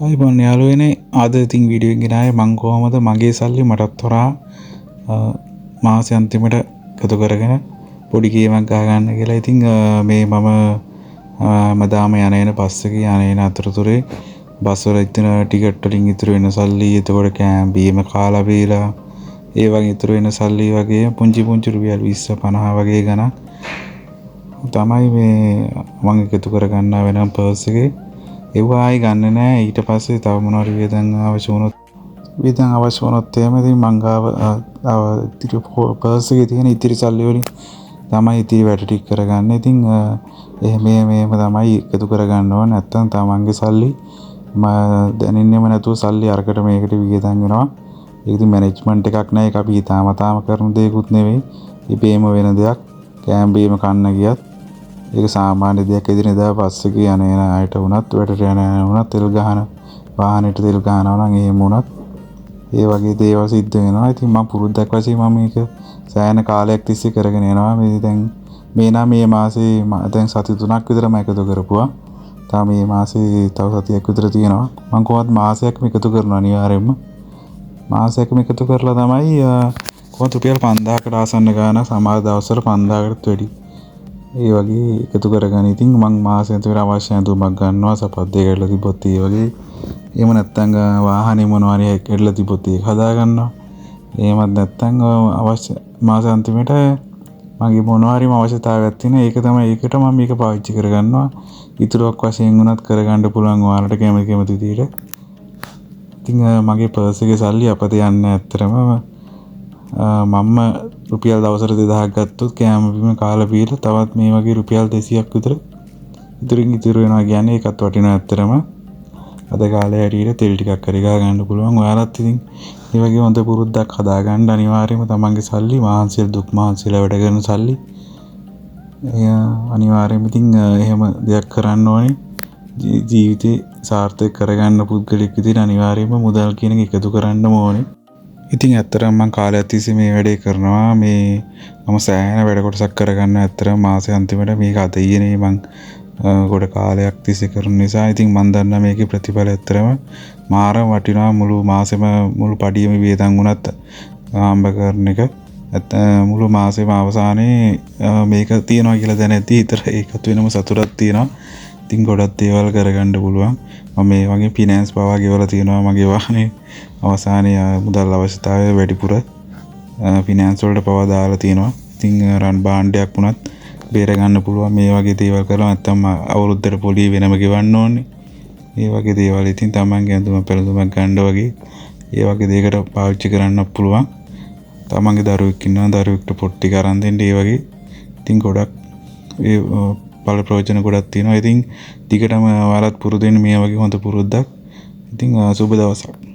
අයිබෝන් යාළුවනේ අද ඉතින් වීඩියෝ එකක් ගෙනාවේ මං කොහමද මගේ සල්ලි මටත් හොරා මාසෙ අන්තිමට එකතු කරගෙන පොඩි ගේමක් ගහගන්න කියලා. ඉතින් මේ මම හැමදාම යන එන බස් එකේ යන එන අතරතුරේ බස් වල ඉතින් ටිකට් වලින් ඉතුරු වෙන සල්ලි, එතකොට කෑම බීම කාලා බීලා ඒ වගේ ඉතුරු වෙන සල්ලි වගේ පුංචි පුංචි රුපියල් 20 50 වගේ ගණන් තමයි මේ මම එකතු කරගන්න වෙනම් පර්ස් එකේ. ඒව ආයි ගන්න නෑ. ඊට පස්සේ තව මොනවාරි වියදම් අවශ්‍ය වුණොත් එහෙම ඉතින් මං ගාව ඉතිරි පර්ස් එකේ තියෙන ඉතිරි සල්ලි වලින් තමයි ඉතිරි වැඩ ටික කරගන්න. ඉතින් මෙහෙම තමයි එකතු කරගන්න ඕන. නැත්තම් තමන්ගේ සල්ලි දැනෙන්නෙම නැතුව සල්ලි අරකට මේකට වියදම් වෙනවා. ඒක ඉතින් මැනේජ්මන්ට් එකක් නෑ. ඒක අපි හිතාමතාම කරන දෙයක්ුත් නෙවෙයි. ඉබේම වෙන දෙයක්. කෑම බීම කන්න ගියත් ඒක සාමාන්‍ය දෙයක්. එදිනෙදා බස් එකේ යන එන අයට වුණත් වැඩට යන අය වුණත් තෙල් ගහන වාහනේට තෙල් ගහනවා නම් එහෙම වුණත් ඒ වගේ දේවල් සිද්ධ වෙනවා. ඉතින් මම පුරුද්දක් වශයෙන් මම මේක සෑහෙන කාලයක් තිස්සේ කරගෙන යනවා. මේ මාසේ දැන් සති 3ක් විතර මම එකතු කරපුවා. තාම මේ මාසේ තව සතියක් විතර තියෙනවා. මම කොහොමද මාසයක්ම එකතු කරනවා අනිවාර්යයෙන්ම. මාසයක්ම එකතු කරලා තමයි කොහොමද රුපියල් 5000කට ආසන්න ගාන සමහර දවස්වල 5000කටත් වැඩි ඒ වගේ එකතු කරගන්න. ඉතින් මං මාසෙට අවශ්‍ය ඇඳුමක් ගන්නවා, සපත් දෙක කැඩලා තිබ්බොත් ඒ වගේ. එහෙම නැත්නම් වාහනේ මොනවාරි කැඩලා තිබ්බොත් ඒක හදා ගන්නවා. එහෙමත් නැත්නම් අවශ්‍ය මාස අන්තිමට මගේ මොනවාරිම අවශ්‍යතාවයක් තියෙන. ඒකට මම මේක පාවිච්චි කරගන්නවා. ඉතුරුක් වශයෙන් උනත් කරගන්න පුළුවන් ඔයාලට කැමති විදිහට. ඉතින් මගේ පර්ස් එකේ සල්ලි අපත යන්නේ ඇත්තටම මම රුපියල් දවසට 2000ක් ගත්තොත් කෑම බීම කාලා බීලා තවත් මේ වගේ රුපියල් 200ක් විතර ඉතුරු වෙනවා කියන්නේ ඒකත් වටිනවා ඇත්තටම. අද කාලේ හැටියට තෙල් ටිකක් හරි ගා ගන්න පුළුවන්. ඔයාලත් ඉතින් මේ වගේ හොඳ පුරුද්දක් හදා ගන්න අනිවාර්යයෙන්ම තමන්ගේ සල්ලි දුක් මහන්සියලා වැඩ කරන සල්ලි අනිවාර්යයෙන්ම ඉතින් එහෙම දෙයක් කරන්න ඕනේ. ජීවිතේ සාර්ථක කරගන්න පුද්ගලෙක් විදිහට අනිවාර්යයෙන්ම මුදල් කියන එක එකතු කරන්න ඕනේ. ඉතින් ඇත්තටම මම කාලයක් තිස්සේ මේ වැඩේ කරනවා. මම සෑහෙන වැඩ කොටසක් කරගන්න ඇත්තටම මාසේ අන්තිමට මේක අද ඊයේ මම ගොඩ කාලයක් තිස්සේ කරන නිසා ඉතින් මම දන්නා මේකේ ප්‍රතිඵල ඇත්තටම මාරම වටිනවා. මුළු මාසෙම මුළු පඩියම වියදම් වුණත් ආම්බ කරන එක මුළු මාසෙම අවසානයේ මේක තියනවා කියලා දැනෙද්දි හිතට ඒකත් වෙනම සතුටක් තියෙනවා. ඉතින් ගොඩක් දේවල් කරගන්න පුළුවන්. මම මේ වගේ ෆිනෑන්ස් පවා ගෙවලා තියෙනවා මගේ වාහනේ. අවසානයේ මුදල් අවශ්‍යතාවය වැඩිපුර ෆිනෑන්ස් වලට පවා දාලා තියෙනවා. ඉතින් රන් භාණ්ඩයක් වුණත් බේර ගන්න පුළුවන් මේ වගේ දේවල් කරලා. නැත්තම් අවුරුද්දට පොලි වෙනම ගෙවන්න ඕනේ. මේ වගේ දේවල් ඉතින් තමන්ගේ ඇඳුම පැළඳුමක් ගන්න වගේ ඒ වගේ දෙයකට පාවිච්චි කරන්න පුළුවන්. තමන්ගේ දරුවෙක් ඉන්නවා, දරුවෙක්ට පොට්ටි කරන් දෙන්න ඒ වගේ. ඉතින් ගොඩක් ඒ බල ප්‍රයෝජන ගොඩක් තියෙනවා. ඉතින් දිගටම ඔයාලත් පුරුදු වෙන්න මේ වගේ හොඳ පුරුද්දක්. ඉතින් සුබ දවසක්.